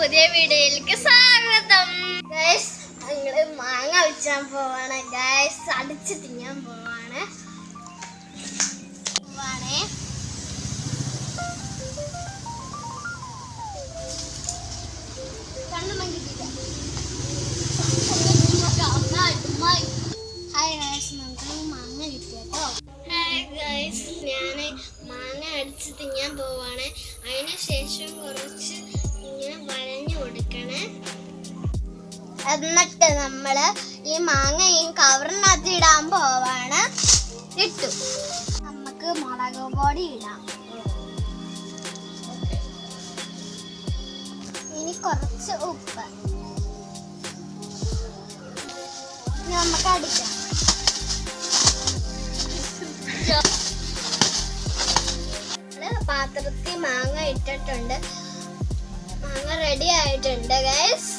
പുതിയ വീഡിയോയിലേക്ക് സ്വാഗതം. ഗൈസ്, ഞങ്ങള് മാങ്ങ വെച്ചാൻ പോവാണ്. ഗൈസ്, അടിച്ച് തിന്നാൻ പോവാണ്. ഹായ് ഗൈസ്, നമുക്ക് മാങ്ങ കിട്ടിയോ? ഹായ് ഗൈസ്, ഞാൻ മാങ്ങ അടിച്ച് തിന്നാൻ പോവാണ്. അതിന് ശേഷം കുറച്ച് ഇങ്ങനെ വരഞ്ഞു കൊടുക്കണേ. എന്നിട്ട് നമ്മള് ഈ മാങ്ങ ഈ കവറിനകത്ത് ഇടാൻ പോവാണ്. ഇട്ടു. നമുക്ക് മുളക് പൊടി ഇടാം. ഇനി കുറച്ച് ഉപ്പ്. നമുക്ക് അടിക്കാം. പാത്രത്തിൽ മാങ്ങ ഇട്ടിട്ടുണ്ട്. മാങ്ങ റെഡി ആയിട്ടുണ്ട് ഗൈസ്.